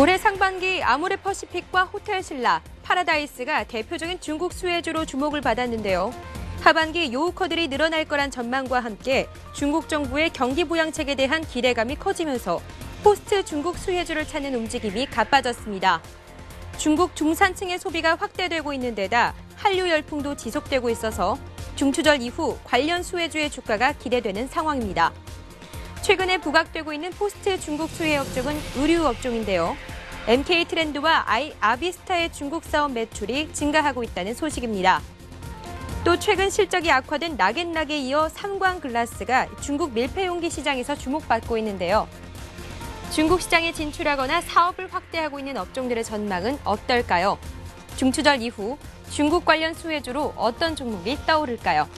올해 상반기 아모레퍼시픽과 호텔신라, 파라다이스가 대표적인 중국 수혜주로 주목을 받았는데요. 하반기 요우커들이 늘어날 거란 전망과 함께 중국 정부의 경기 부양책에 대한 기대감이 커지면서 포스트 중국 수혜주를 찾는 움직임이 가빠졌습니다. 중국 중산층의 소비가 확대되고 있는 데다 한류 열풍도 지속되고 있어서 중추절 이후 관련 수혜주의 주가가 기대되는 상황입니다. 최근에 부각되고 있는 포스트 중국 수혜 업종은 의류 업종인데요. MK트렌드와 아비스타의 중국 사업 매출이 증가하고 있다는 소식입니다. 또 최근 실적이 악화된 나겐락에 이어 삼광글라스가 중국 밀폐용기 시장에서 주목받고 있는데요. 중국 시장에 진출하거나 사업을 확대하고 있는 업종들의 전망은 어떨까요? 중추절 이후 중국 관련 수혜주로 어떤 종목이 떠오를까요?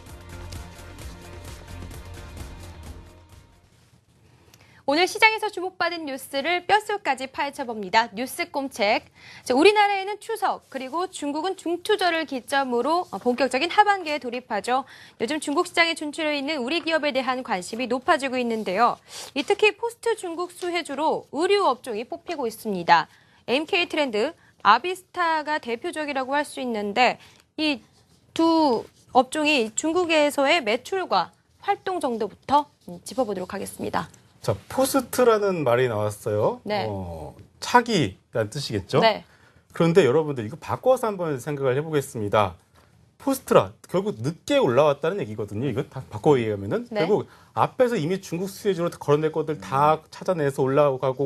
오늘 시장에서 주목받은 뉴스를 뼛속까지 파헤쳐봅니다. 뉴스 꼼책. 우리나라에는 추석 그리고 중국은 중추절을 기점으로 본격적인 하반기에 돌입하죠. 요즘 중국 시장에 진출해 있는 우리 기업에 대한 관심이 높아지고 있는데요. 특히 포스트 중국 수혜주로 의류 업종이 뽑히고 있습니다. MK트렌드, 아비스타가 대표적이라고 할 수 있는데 이 두 업종이 중국에서의 매출과 활동 정도부터 짚어보도록 하겠습니다. 자, 포스트라는 말이 나왔어요. 네. 차기라는 뜻이겠죠? 네. 그런데 여러분들 이거 바꿔서 한번 생각을 해보겠습니다. 포스트라 결국 늦게 올라왔다는 얘기거든요. 이거 다 바꿔 얘기하면은 네. 결국 앞에서 이미 중국 수혜주로 걸어낼 것들 다 찾아내서 올라가고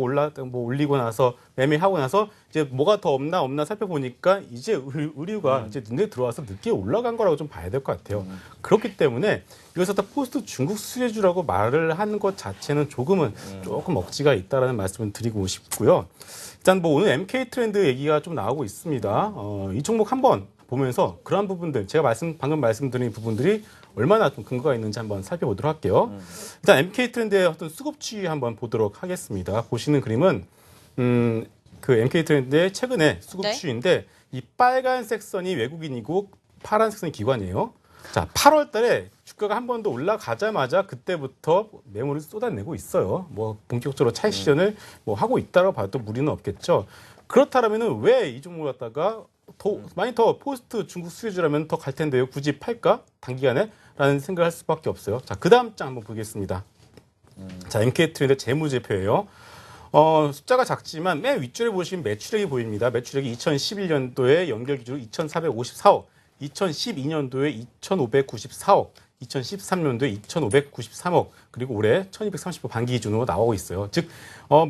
올리고 나서 매매하고 나서 이제 뭐가 더 없나 살펴보니까 이제 의류가 이제 눈에 들어와서 늦게 올라간 거라고 좀 봐야 될 것 같아요. 그렇기 때문에 여기서 다 포스트 중국 수혜주라고 말을 하는 것 자체는 조금 억지가 있다라는 말씀을 드리고 싶고요. 일단 뭐 오늘 MK트렌드 얘기가 좀 나오고 있습니다. 이 종목 한번 보면서 그러한 부분들, 제가 방금 말씀드린 부분들이 얼마나 좀 근거가 있는지 한번 살펴보도록 할게요. 일단 MK트렌드의 어떤 수급 추이 한번 보도록 하겠습니다. 보시는 그림은 그 MK트렌드의 최근의 수급 추이인데 이 빨간색 선이 외국인이고 파란색 선이 기관이에요. 자, 8월 달에 주가가 한 번 더 올라가자마자 그때부터 매물을 쏟아내고 있어요. 뭐 본격적으로 차익 실현을 뭐 하고 있다고 봐도 무리는 없겠죠. 그렇다면은 왜 이 종목을 갖다가 많이 더 포스트 중국 수혜주라면 더 갈 텐데요. 굳이 팔까? 단기간에? 라는 생각을 할 수밖에 없어요. 자, 그 다음 장 한번 보겠습니다. 자, MK트렌드 재무제표예요. 숫자가 작지만 맨 윗줄에 보시면 매출액이 보입니다. 매출액이 2011년도에 연결 기준으로 2,454억, 2012년도에 2,594억, 2013년도에 2,593억, 그리고 올해 1,230억 반기 기준으로 나오고 있어요. 즉,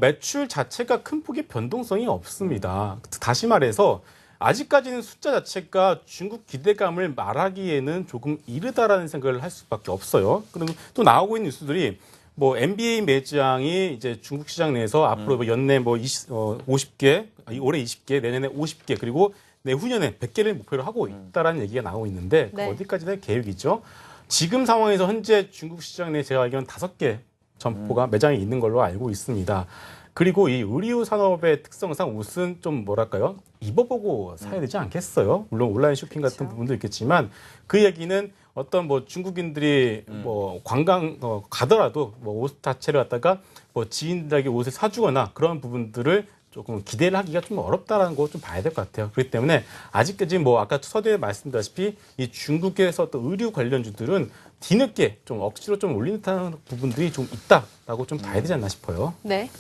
매출 자체가 큰 폭의 변동성이 없습니다. 다시 말해서 아직까지는 숫자 자체가 중국 기대감을 말하기에는 조금 이르다라는 생각을 할 수밖에 없어요. 그리고 또 나오고 있는 뉴스들이 뭐 NBA 매장이 이제 중국 시장 내에서 앞으로 뭐 연내 뭐 50개, 올해 20개, 내년에 50개, 그리고 내후년에 100개를 목표로 하고 있다라는 얘기가 나오고 있는데 네. 어디까지나 계획이죠. 지금 상황에서 현재 중국 시장 내에 제가 알기로는 5개 점포가 매장이 있는 걸로 알고 있습니다. 그리고 이 의류 산업의 특성상 옷은 좀 뭐랄까요? 입어보고 사야 되지 않겠어요? 물론 온라인 쇼핑 같은 그렇죠. 부분도 있겠지만 그 얘기는 어떤 뭐 중국인들이 뭐 관광 가더라도 뭐 옷 자체를 갖다가 뭐 지인들에게 옷을 사주거나 그런 부분들을 조금 기대를 하기가 좀 어렵다라는 거 좀 봐야 될 것 같아요. 그렇기 때문에 아직까지 뭐 아까 서두에 말씀드렸다시피 이 중국에서 어떤 의류 관련주들은 뒤늦게 좀 억지로 좀 올리는 듯한 부분들이 좀 있다라고 좀 봐야 되지 않나 싶어요. 네.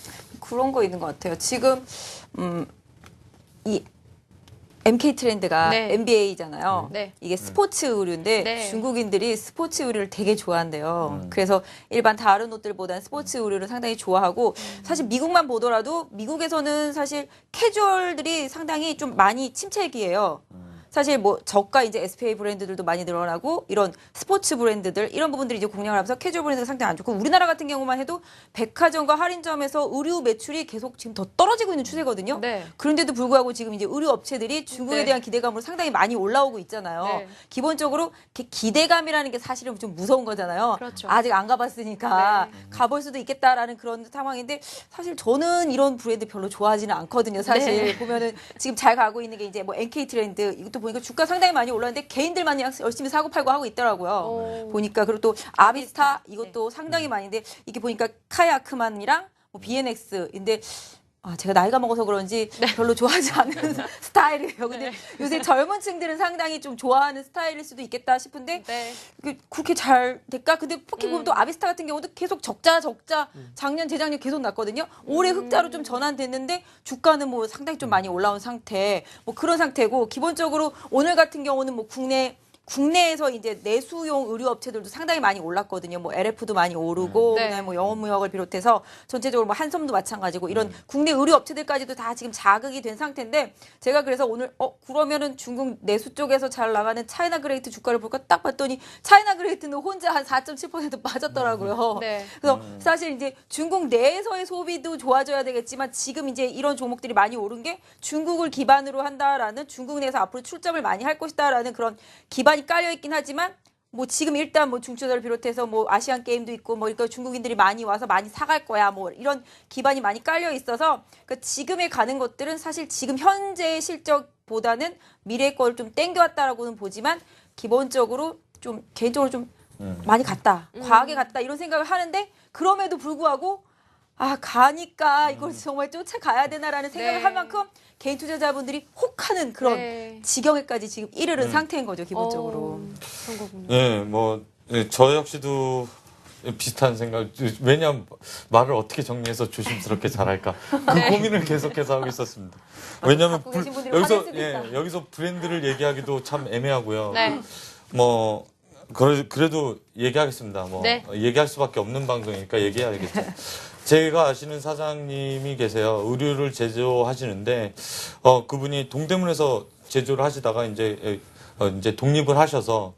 그런 거 있는 것 같아요. 지금 이 MK트렌드가 네. NBA잖아요. 네. 이게 스포츠 의류인데 네. 중국인들이 스포츠 의류를 되게 좋아한대요. 그래서 일반 다른 옷들보다는 스포츠 의류를 상당히 좋아하고 사실 미국만 보더라도 미국에서는 사실 캐주얼들이 상당히 좀 많이 침체기예요. 사실 뭐 저가 이제 SPA 브랜드들도 많이 늘어나고 이런 스포츠 브랜드들 이런 부분들이 이제 공략을 하면서 캐주얼 브랜드가 상당히 안 좋고 우리나라 같은 경우만 해도 백화점과 할인점에서 의류 매출이 계속 지금 더 떨어지고 있는 추세거든요. 네. 그런데도 불구하고 지금 이제 의류 업체들이 중국에 네. 대한 기대감으로 상당히 많이 올라오고 있잖아요. 네. 기본적으로 기대감이라는 게 사실은 좀 무서운 거잖아요. 그렇죠. 아직 안 가봤으니까 네. 가볼 수도 있겠다라는 그런 상황인데 사실 저는 이런 브랜드 별로 좋아하지는 않거든요. 사실 네. 보면은 지금 잘 가고 있는 게 이제 뭐 NK트렌드 이것도 보니까 주가 상당히 많이 올랐는데 개인들만 열심히 사고 팔고 하고 있더라고요. 오. 보니까 그리고 또 아비스타 네. 이것도 상당히 많은데 이게 보니까 카야크만이랑 뭐 BNX인데 제가 나이가 먹어서 그런지 별로 좋아하지 않는 스타일이에요. 근데 요새 젊은 층들은 상당히 좀 좋아하는 스타일일 수도 있겠다 싶은데 그렇게 잘 될까? 근데 포켓 보면 또 아비스타 같은 경우도 계속 적자 작년 재작년 계속 났거든요. 올해 흑자로 좀 전환됐는데 주가는 뭐 상당히 좀 많이 올라온 상태 뭐 그런 상태고 기본적으로 오늘 같은 경우는 뭐 국내에서 이제 내수용 의류 업체들도 상당히 많이 올랐거든요. 뭐 LF도 많이 오르고 그다음에 뭐 영업무역을 비롯해서 전체적으로 뭐 한섬도 마찬가지고 이런 국내 의류 업체들까지도 다 지금 자극이 된 상태인데 제가 그래서 오늘 그러면은 중국 내수 쪽에서 잘 나가는 차이나 그레이트 주가를 볼까 딱 봤더니 차이나 그레이트는 혼자 한 4.7% 빠졌더라고요. 그래서 사실 이제 중국 내에서의 소비도 좋아져야 되겠지만 지금 이제 이런 종목들이 많이 오른 게 중국을 기반으로 한다라는 중국 내에서 앞으로 출점을 많이 할 것이다라는 그런 기반이 깔려 있긴 하지만 뭐 지금 일단 뭐 중추자를 비롯해서 뭐 아시안 게임도 있고 뭐 그러니까 중국인들이 많이 와서 많이 사갈 거야 뭐 이런 기반이 많이 깔려 있어서 그러니까 지금에 가는 것들은 사실 지금 현재의 실적보다는 미래 걸 좀 땡겨왔다라고는 보지만 기본적으로 좀 개인적으로 좀 많이 갔다 과하게 갔다 이런 생각을 하는데 그럼에도 불구하고 가니까 이걸 정말 쫓아가야 되나라는 생각을 할 만큼 개인 투자자분들이 혹하는 그런 지경에까지 지금 이르는 상태인 거죠, 기본적으로. 그런 거군요. 예, 뭐, 저 역시도 비슷한 생각, 왜냐면 말을 어떻게 정리해서 조심스럽게 잘할까. 그 고민을 계속해서 하고 있었습니다. 왜냐면 갖고 계신 분들이 화낼 수도 있다. 여기서 브랜드를 얘기하기도 참 애매하고요. 네. 뭐, 그래도 얘기하겠습니다. 뭐, 얘기할 수밖에 없는 방송이니까 얘기해야겠죠. 제가 아시는 사장님이 계세요. 의류를 제조하시는데, 그분이 동대문에서 제조를 하시다가 이제 독립을 하셔서,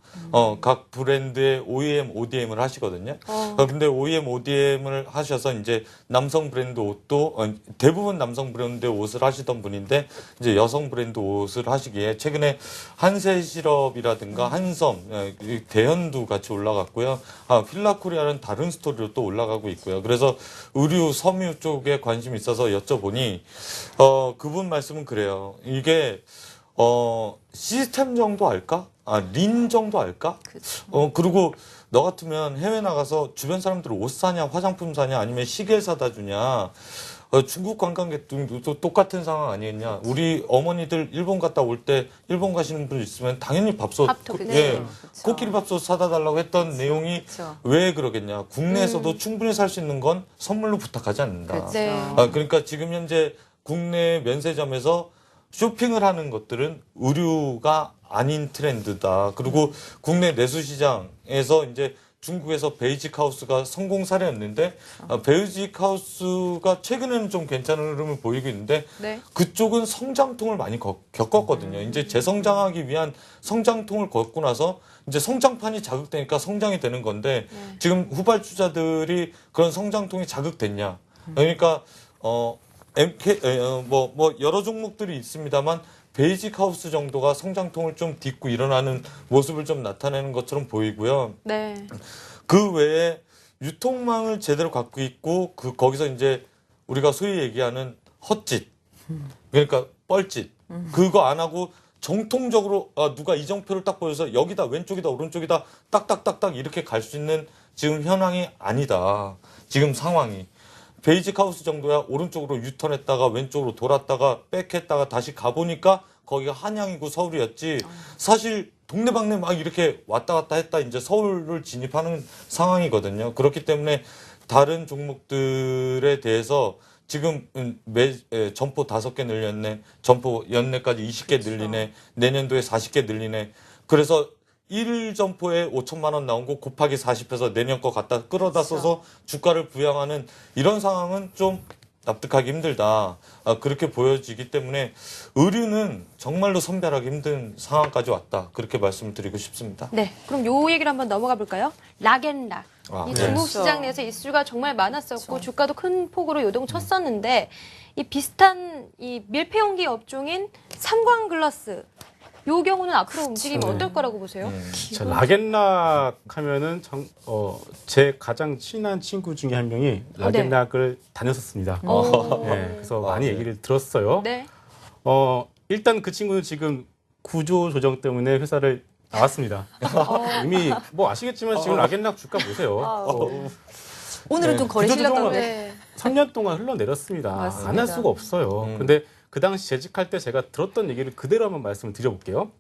각 브랜드의 OEM, ODM을 하시거든요. 근데 OEM, ODM을 하셔서 이제 남성 브랜드 옷도, 대부분 남성 브랜드 옷을 하시던 분인데, 이제 여성 브랜드 옷을 하시기에 최근에 한세시럽이라든가 한섬, 대현도 같이 올라갔고요. 필라코리아는 다른 스토리로 또 올라가고 있고요. 그래서 의류, 섬유 쪽에 관심이 있어서 여쭤보니, 그분 말씀은 그래요. 이게, 시스템 정도 알까? 린 정도 알까? 그리고 너 같으면 해외 나가서 주변 사람들 옷 사냐, 화장품 사냐, 아니면 시계 사다 주냐. 중국 관광객도 똑같은 상황 아니겠냐. 우리 어머니들 일본 갔다 올 때 일본 가시는 분 있으면 당연히 밥솥, 코끼리 밥솥 사다 달라고 했던 내용이 왜 그러겠냐. 국내에서도 충분히 살 수 있는 건 선물로 부탁하지 않는다. 그러니까 지금 현재 국내 면세점에서 쇼핑을 하는 것들은 의류가 아닌 트렌드다. 그리고 국내 내수시장에서 이제 중국에서 베이직 하우스가 성공 사례였는데 베이직 하우스가 최근에는 좀 괜찮은 흐름을 보이고 있는데 그쪽은 성장통을 많이 겪었거든요. 이제 재성장하기 위한 성장통을 겪고 나서 이제 성장판이 자극되니까 성장이 되는 건데 지금 후발주자들이 그런 성장통이 자극됐냐. 그러니까 여러 종목들이 있습니다만 베이직 하우스 정도가 성장통을 좀 딛고 일어나는 모습을 좀 나타내는 것처럼 보이고요. 그 외에 유통망을 제대로 갖고 있고 거기서 이제 우리가 소위 얘기하는 헛짓, 그러니까 뻘짓, 그거 안 하고 정통적으로 누가 이정표를 딱 보여서 여기다 왼쪽이다 오른쪽이다 딱딱딱딱 이렇게 갈 수 있는 지금 현황이 아니다. 지금 상황이. 베이직 하우스 정도야 오른쪽으로 유턴했다가 왼쪽으로 돌았다가 백했다가 다시 가보니까 거기가 한양이고 서울이었지. 사실 동네방네 막 이렇게 왔다 갔다 했다 이제 서울을 진입하는 상황이거든요. 그렇기 때문에 다른 종목들에 대해서 지금 점포 5개 늘렸네. 점포 연내까지 20개 늘리네. 내년도에 40개 늘리네. 그래서 1점포에 5천만 원 나온 거 곱하기 40해서 내년 거 갖다 끌어다 써서 주가를 부양하는 이런 상황은 좀 납득하기 힘들다. 그렇게 보여지기 때문에 의류는 정말로 선별하기 힘든 상황까지 왔다. 그렇게 말씀을 드리고 싶습니다. 네, 그럼 요 얘기를 한번 넘어가 볼까요? 락앤락. 이 중국 시장 내에서 이슈가 정말 많았었고 주가도 큰 폭으로 요동쳤었는데 이 비슷한 이 밀폐용기 업종인 삼광글라스 요 경우는 앞으로 움직이면 어떨 거라고 보세요? 자, 락앤락 하면은 제 가장 친한 친구 중에 한 명이 락앤락을 다녔었습니다. 그래서 많이 얘기를 들었어요. 일단 그 친구는 지금 구조 조정 때문에 회사를 나왔습니다. 이미 뭐 아시겠지만 지금 락앤락 주가 보세요. 오늘은 좀 거래 실력 구조 조정을 때문에 3년 동안 흘러내렸습니다. 맞습니다. 안 할 수가 없어요. 근데 그 당시 재직할 때 제가 들었던 얘기를 그대로 한번 말씀을 드려볼게요.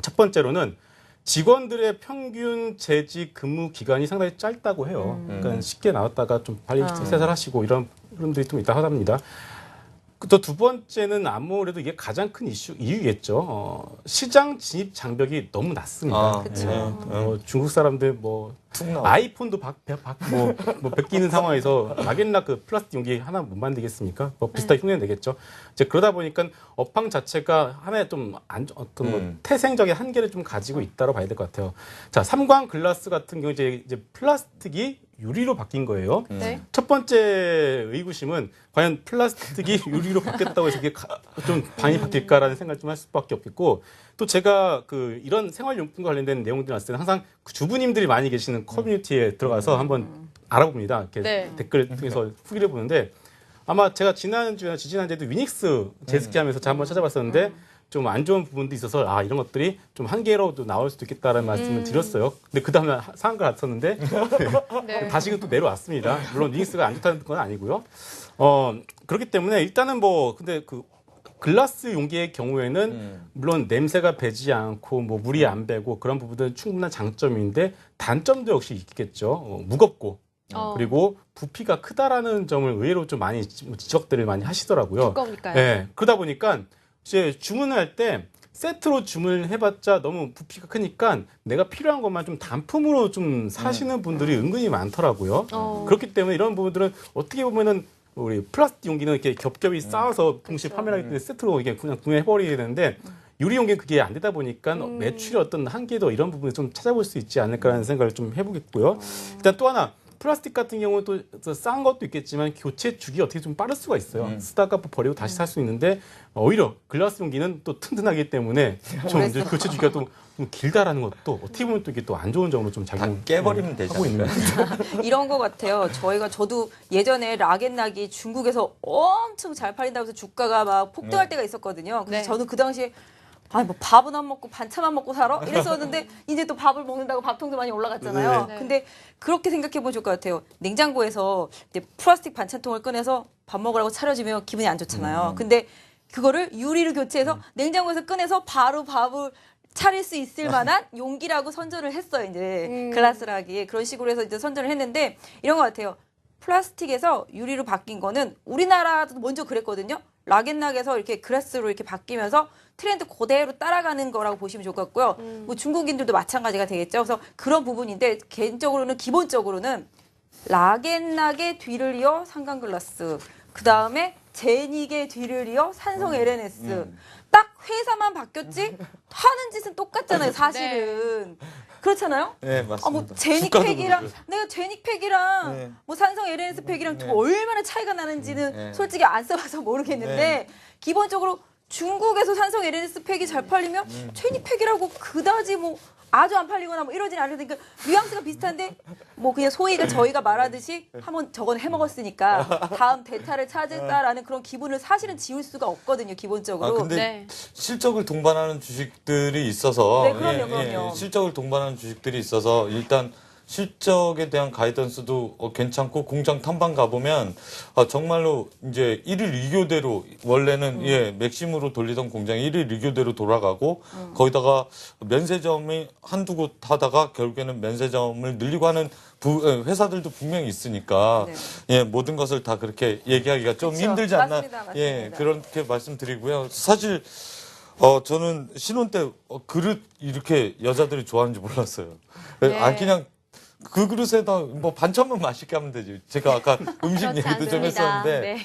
첫 번째로는 직원들의 평균 재직 근무 기간이 상당히 짧다고 해요. 그러니까 쉽게 나왔다가 좀 빨리 세살하시고 이런 분들이 좀 있다 하답니다. 또 두 번째는 아무래도 이게 가장 큰 이유겠죠. 시장 진입 장벽이 너무 낮습니다. 그쵸. 중국 사람들 뭐 툭 나와. 아이폰도 베끼는 상황에서 락앤락 그 플라스틱 용기 하나 못 만들겠습니까? 뭐 비슷하게 흉내 내겠죠. 이제 그러다 보니까 업황 자체가 하나의 좀 어떤 뭐 태생적인 한계를 좀 가지고 있다고 봐야 될 것 같아요. 자, 삼광 글라스 같은 경우 이제 플라스틱이 유리로 바뀐 거예요. 네. 첫 번째 의구심은 과연 플라스틱이 유리로 바뀌었다고 해서 이게 좀 많이 바뀔까라는 생각을 좀 할 수밖에 없겠고, 또 제가 그 이런 생활용품과 관련된 내용들이 나왔을 때는 항상 그 주부님들이 많이 계시는 커뮤니티에 들어가서 한번 알아봅니다. 이렇게 네. 댓글 통해서 후기를 보는데, 아마 제가 지난주나 지지난주에도 위닉스 제스키 하면서 제가 한번 찾아봤었는데 좀 안 좋은 부분도 있어서 이런 것들이 좀 한계로도 나올 수도 있겠다라는 말씀을 드렸어요. 근데 그 다음에 상한가 났었는데 네. 다시금 또 내려왔습니다. 물론 위닉스가 안 좋다는 건 아니고요. 그렇기 때문에 일단은 뭐 근데 그 글라스 용기의 경우에는 물론 냄새가 배지 않고 뭐 물이 안 배고 그런 부분들은 충분한 장점인데 단점도 역시 있겠죠. 무겁고 그리고 부피가 크다라는 점을 의외로 좀 많이 지적들을 많이 하시더라고요. 두꺼우니까요. 네, 그러다 보니까 이제 주문할 때 세트로 주문을 해봤자 너무 부피가 크니까 내가 필요한 것만 좀 단품으로 좀 사시는 분들이 은근히 많더라고요. 그렇기 때문에 이런 부분들은 어떻게 보면은 우리 플라스틱 용기는 이렇게 겹겹이 쌓아서 동시에 판매하기 때문에 세트로 이게 그냥 구매해버리게 되는데 유리 용기는 그게 안 되다 보니까 매출의 어떤 한계도 이런 부분을 좀 찾아볼 수 있지 않을까라는 생각을 좀 해보겠고요. 일단 또 하나 플라스틱 같은 경우는 또 싼 것도 있겠지만 교체 주기 어떻게 좀 빠를 수가 있어요. 쓰다가 버리고 다시 살 수 있는데 오히려 글라스 용기는 또 튼튼하기 때문에 좀 이제 교체 주기가 좀 길다라는 것도 어떻게 보면 또 이게 또 안 좋은 점으로 좀 다 작용 깨버리면 되지 하고 있는 않을까요? 거죠. 이런 것 같아요. 저도 예전에 락앤락이 중국에서 엄청 잘 팔린다고 해서 주가가 막 폭등할 때가 있었거든요. 그래서 네. 저는 그 당시에 뭐 밥은 안 먹고 반찬만 먹고 살아? 이랬었는데 이제 또 밥을 먹는다고 밥통도 많이 올라갔잖아요. 네. 근데 그렇게 생각해 보면 좋을 것 같아요. 냉장고에서 이제 플라스틱 반찬통을 꺼내서 밥 먹으라고 차려주면 기분이 안 좋잖아요. 근데 그거를 유리로 교체해서 냉장고에서 꺼내서 바로 밥을 차릴 수 있을 만한 용기라고 선전을 했어요. 이제 글라스락이 그런 식으로 해서 이제 선전을 했는데 이런 것 같아요. 플라스틱에서 유리로 바뀐 거는 우리나라도 먼저 그랬거든요. 락앤락에서 이렇게 글라스로 이렇게 바뀌면서 트렌드 그대로 따라가는 거라고 보시면 좋을 것 같고요. 뭐 중국인들도 마찬가지가 되겠죠. 그래서 그런 부분인데 개인적으로는 기본적으로는 락앤락의 뒤를 이어 삼광글라스, 그 다음에 제닉의 뒤를 이어 산성 LNS. 딱 회사만 바뀌었지 하는 짓은 똑같잖아요. 사실은. 그렇잖아요? 네, 맞습니다. 뭐 제닉 주가도 팩이랑 그러고요. 내가 제닉 팩이랑 네. 뭐 산성 LNS 팩이랑 또 얼마나 차이가 나는지는 네. 솔직히 안 써봐서 모르겠는데 네. 기본적으로 중국에서 산성 LNS 팩이 잘 팔리면 제닉 팩이라고 그다지 뭐 아주 안 팔리거나 뭐 이러진 않으니까 뉘앙스가 비슷한데 뭐 그냥 소위가 저희가 말하듯이 한번 저건 해먹었으니까 다음 대타를 찾을까라는 그런 기분을 사실은 지울 수가 없거든요. 기본적으로. 근데 네. 실적을 동반하는 주식들이 있어서 네, 그럼요. 실적을 동반하는 주식들이 있어서 일단 실적에 대한 가이던스도 괜찮고 공장 탐방 가보면 정말로 이제 1일 2교대로 원래는 맥심으로 돌리던 공장이 1일 2교대로 돌아가고 거기다가 면세점이 한두 곳 하다가 결국에는 면세점을 늘리고 하는 회사들도 분명히 있으니까 네. 모든 것을 다 그렇게 얘기하기가 좀 그쵸. 힘들지 않나 맞습니다. 그렇게 말씀드리고요. 사실 저는 신혼 때 그릇 이렇게 여자들이 좋아하는지 몰랐어요. 네. 그냥 그 그릇에다 뭐 반찬만 맛있게 하면 되지. 제가 아까 음식 그렇지 얘기도 좀 않습니다. 했었는데 네.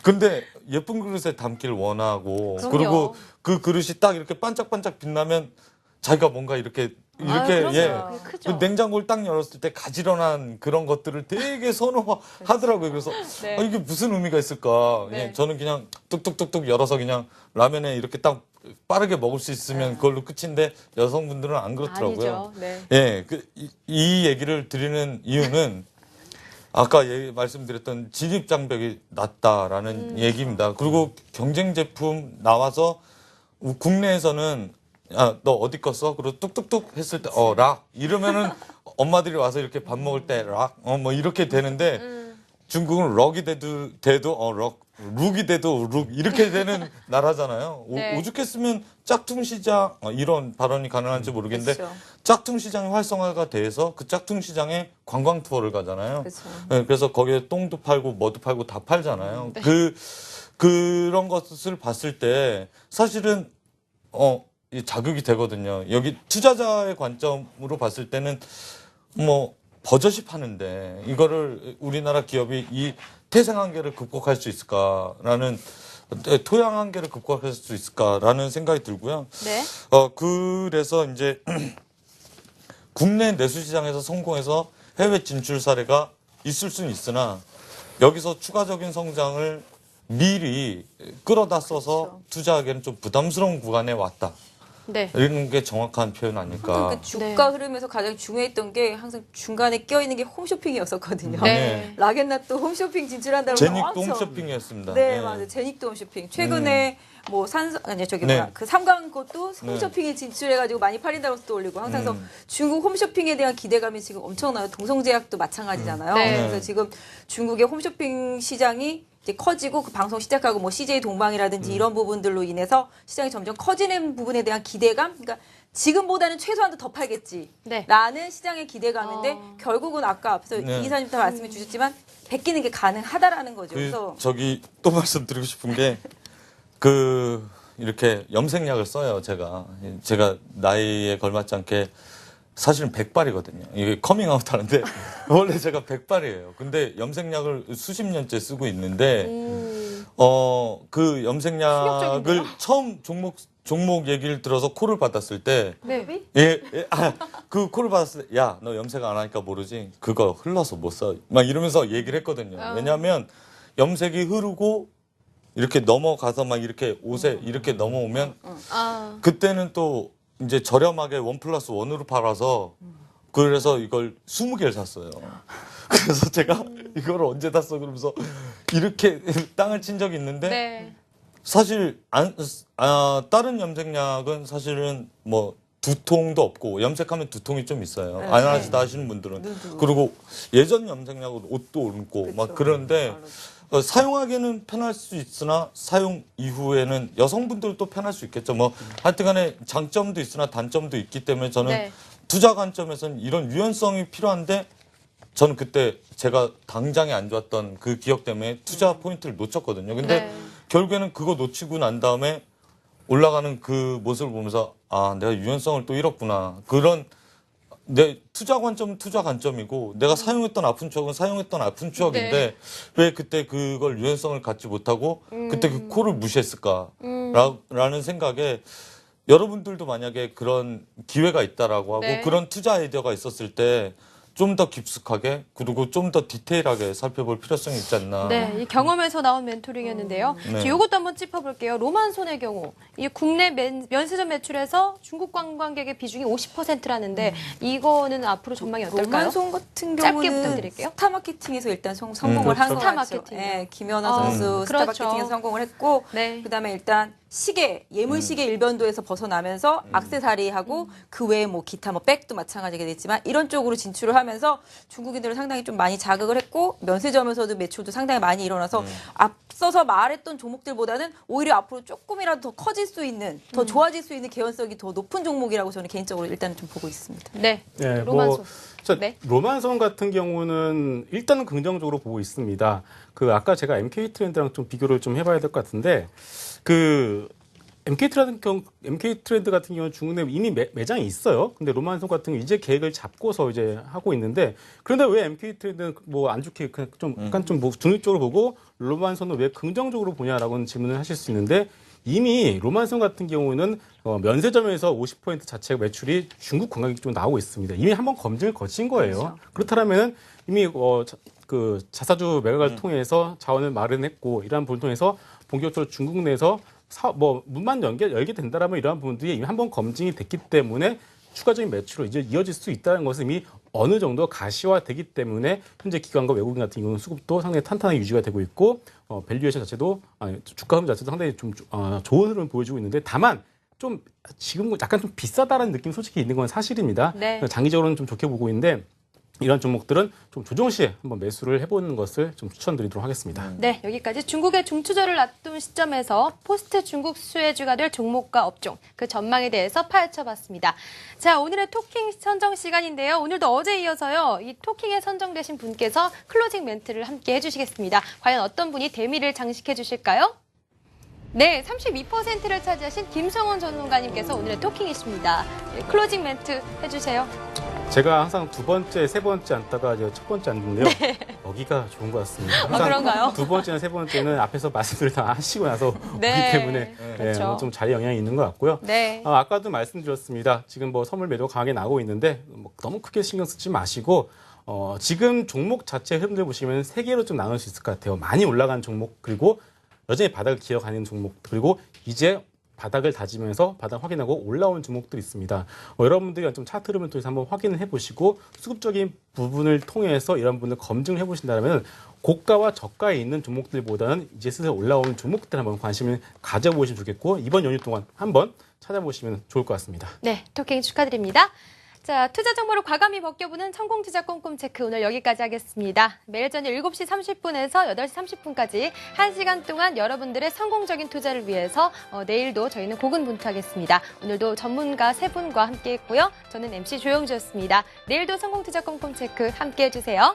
근데 예쁜 그릇에 담기를 원하고 그럼요. 그리고 그 그릇이 딱 이렇게 반짝반짝 빛나면 자기가 뭔가 이렇게 그럼요. 그게 크죠. 그 냉장고를 딱 열었을 때 가지런한 그런 것들을 되게 선호하더라고요. 그래서 네. 이게 무슨 의미가 있을까? 네. 저는 그냥 뚝뚝뚝뚝 열어서 그냥 라면에 이렇게 딱 빠르게 먹을 수 있으면 그걸로 끝인데 여성분들은 안 그렇더라고요. 아니죠. 네. 이 얘기를 드리는 이유는 아까 말씀드렸던 진입 장벽이 낮다라는 얘기입니다. 그리고 경쟁 제품 나와서 국내에서는 너 어디 거 써? 그리고 뚝뚝뚝 했을 때 락 이러면은 엄마들이 와서 이렇게 밥 먹을 때 락 뭐 이렇게 되는데 중국은 럭이 돼도 룩이 돼도 룩 이렇게 되는 나라잖아요. 네. 오죽했으면 짝퉁 시장 이런 발언이 가능한지 모르겠는데 그렇죠. 짝퉁 시장이 활성화가 돼서 그 짝퉁 시장에 관광 투어를 가잖아요. 그렇죠. 네, 그래서 거기에 똥도 팔고 뭐도 팔고 다 팔잖아요. 네. 그런 것을 봤을 때 사실은 이 자극이 되거든요. 여기 투자자의 관점으로 봤을 때는 뭐 버젓이 파는데 이거를 우리나라 기업이 이 태생 한계를 극복할 수 있을까라는 토양 한계를 극복할 수 있을까라는 생각이 들고요. 네. 그래서 이제 국내 내수 시장에서 성공해서 해외 진출 사례가 있을 수는 있으나 여기서 추가적인 성장을 미리 끌어다 써서 그렇죠. 투자하기에는 좀 부담스러운 구간에 왔다. 네. 이런 게 정확한 표현 아닐까. 그 주가 흐름에서 가장 중요했던 게 항상 중간에 껴있는 게 홈쇼핑이었었거든요. 네. 락앤낫도 홈쇼핑 진출한다고 제닉도 엄청. 홈쇼핑이었습니다. 네, 맞아요. 제닉도 홈쇼핑. 최근에 뭐 네. 그 삼강꽃도 홈쇼핑에 진출해가지고 많이 팔린다고 또 올리고 항상 그래서 중국 홈쇼핑에 대한 기대감이 지금 엄청나요. 동성제약도 마찬가지잖아요. 네. 그래서 지금 중국의 홈쇼핑 시장이 이제 커지고 그 방송 시작하고 뭐 CJ 동방이라든지 이런 부분들로 인해서 시장이 점점 커지는 부분에 대한 기대감. 그러니까 지금보다는 최소한 더 팔겠지. 네. 라는 시장의 기대감인데 결국은 아까 앞서 네. 이 이사님도 말씀해 주셨지만 베끼는 게 가능하다라는 거죠. 그래서 저기 또 말씀드리고 싶은 게 이렇게 염색약을 써요. 제가 나이에 걸맞지 않게 사실은 백발이거든요. 이게 커밍아웃 하는데 원래 제가 백발이에요. 근데 염색약을 수십 년째 쓰고 있는데 그 염색약을 충격적인데요? 처음 종목 얘기를 들어서 콜을 받았을 때 네. 그 콜을 받았을 때 야, 너 염색 안 하니까 모르지? 그거 흘러서 못 써. 막 이러면서 얘기를 했거든요. 왜냐하면 염색이 흐르고 이렇게 넘어가서 막 이렇게 옷에 이렇게 넘어오면 그때는 또 이제 저렴하게 1+1으로 팔아서 그래서 이걸 20개를 샀어요. 그래서 제가 이걸 언제 다 써? 그러면서 이렇게 땅을 친 적이 있는데 네. 사실 다른 염색약은 사실은 뭐 두통도 없고 염색하면 두통이 좀 있어요. 안 하시다 하시는 분들은. 그리고 예전 염색약은 옷도 얹고 막 그런데 사용하기에는 편할 수 있으나 사용 이후에는 여성분들도 편할 수 있겠죠. 뭐 하여튼간에 장점도 있으나 단점도 있기 때문에 저는 네. 투자 관점에서는 이런 유연성이 필요한데 저는 그때 제가 당장에 안 좋았던 그 기억 때문에 투자 포인트를 놓쳤거든요. 근데 네. 결국에는 그거 놓치고 난 다음에 올라가는 그 모습을 보면서 아, 내가 유연성을 또 잃었구나. 그런 내 투자 관점은 투자 관점이고 내가 사용했던 아픈 추억은 사용했던 아픈 추억인데 네. 왜 그때 그걸 유연성을 갖지 못하고 그때 그 콜을 무시했을까라는 생각에 여러분들도 만약에 그런 기회가 있다라고 하고 네. 그런 투자 아이디어가 있었을 때 좀 더 깊숙하게 그리고 좀 더 디테일하게 살펴볼 필요성이 있지 않나. 네, 이 경험에서 나온 멘토링이었는데요. 네. 이것도 한번 짚어볼게요. 로만손의 경우, 이 국내 면세점 매출에서 중국 관광객의 비중이 50%라는데 이거는 앞으로 전망이 어떨까요? 로만송 같은 짧게 경우는 부탁드릴게요. 스타 마케팅에서 일단 성공을 한 그렇죠. 거 스타 같죠. 마케팅이요. 예, 김연아 선수 스타 그렇죠. 마케팅에서 성공을 했고 네. 그다음에 일단 시계, 예물 시계 일변도에서 벗어나면서 액세서리하고 그 외에 뭐 기타 뭐 백도 마찬가지가 됐지만 이런 쪽으로 진출을 하면서 중국인들을 상당히 좀 많이 자극을 했고 면세점에서도 매출도 상당히 많이 일어나서 앞서서 말했던 종목들보다는 오히려 앞으로 조금이라도 더 커질 수 있는 더 좋아질 수 있는 개연성이 더 높은 종목이라고 저는 개인적으로 일단 좀 보고 있습니다. 네, 네, 로만손. 네. 로만손 같은 경우는 일단은 긍정적으로 보고 있습니다. 아까 제가 MK 트렌드랑 좀 비교를 좀 해봐야 될 것 같은데 MK 트렌드 같은 경우는 중국 내 이미 매장이 있어요. 근데 로만손 같은 경우 이제 계획을 잡고서 이제 하고 있는데 그런데 왜 MK 트렌드는 뭐 안 좋게 그냥 좀 약간 좀 뭐 중립적으로 보고 로만손은 왜 긍정적으로 보냐라고는 질문을 하실 수 있는데 이미 로만손 같은 경우는 면세점에서 50% 자체가 매출이 중국 관광객 쪽으로 나오고 있습니다. 이미 한번 검증을 거친 거예요. 그렇죠. 그렇다면은 이미 그 자사주 매각을 통해서 자원을 마련했고 이러한 부분을 통해서 본격적으로 중국 내에서 문만 열게 된다라면 이러한 부분들이 이미 한번 검증이 됐기 때문에 추가적인 매출로 이제 이어질 수 있다는 것은 이미 어느 정도 가시화되기 때문에 현재 기관과 외국인 같은 경우는 수급도 상당히 탄탄하게 유지가 되고 있고 밸류에이션 자체도 주가 흐름 자체도 상당히 좀 좋은 흐름을 보여주고 있는데 다만 좀 지금 약간 좀 비싸다라는 느낌이 솔직히 있는 건 사실입니다. 네. 장기적으로는 좀 좋게 보고 있는데 이런 종목들은 좀 조정 시에 한번 매수를 해보는 것을 좀 추천드리도록 하겠습니다. 네, 여기까지 중국의 중추절을 앞둔 시점에서 포스트 중국 수혜주가 될 종목과 업종, 그 전망에 대해서 파헤쳐봤습니다. 자, 오늘의 토킹 선정 시간인데요. 오늘도 어제 이어서요, 이 토킹에 선정되신 분께서 클로징 멘트를 함께 해주시겠습니다. 과연 어떤 분이 대미를 장식해 주실까요? 네, 32%를 차지하신 김성원 전문가님께서 오늘의 토킹이십니다. 네, 클로징 멘트 해주세요. 제가 항상 두 번째, 세 번째 앉다가 이제 첫 번째 앉는데요. 여기가 좋은 것 같습니다. 항상 그런가요? 두 번째나 세 번째는 앞에서 말씀을 다 하시고 나서 네, 오기 때문에 그렇죠. 좀 자리 영향이 있는 것 같고요. 네. 아까도 말씀드렸습니다. 지금 뭐 선물 매도 강하게 나오고 있는데 뭐 너무 크게 신경 쓰지 마시고 지금 종목 자체 흐름들 보시면 세 개로 좀 나눌 수 있을 것 같아요. 많이 올라간 종목 그리고 여전히 바닥을 기어가는 종목 그리고 이제 바닥을 다지면서 바닥 확인하고 올라온 종목들이 있습니다. 여러분들이 좀 차트 흐름을 통해서 한번 확인을 해보시고 수급적인 부분을 통해서 이런 부분을 검증을 해보신다면 고가와 저가에 있는 종목들보다는 이제 슬슬 올라오는 종목들 한번 관심을 가져보시면 좋겠고 이번 연휴 동안 한번 찾아보시면 좋을 것 같습니다. 네, 토킹 축하드립니다. 자, 투자 정보를 과감히 벗겨보는 성공투자 꼼꼼 체크 오늘 여기까지 하겠습니다. 매일 저녁 7시 30분에서 8시 30분까지 1시간 동안 여러분들의 성공적인 투자를 위해서 내일도 저희는 고군분투하겠습니다. 오늘도 전문가 세 분과 함께 했고요. 저는 MC 조영주였습니다. 내일도 성공투자 꼼꼼 체크 함께 해주세요.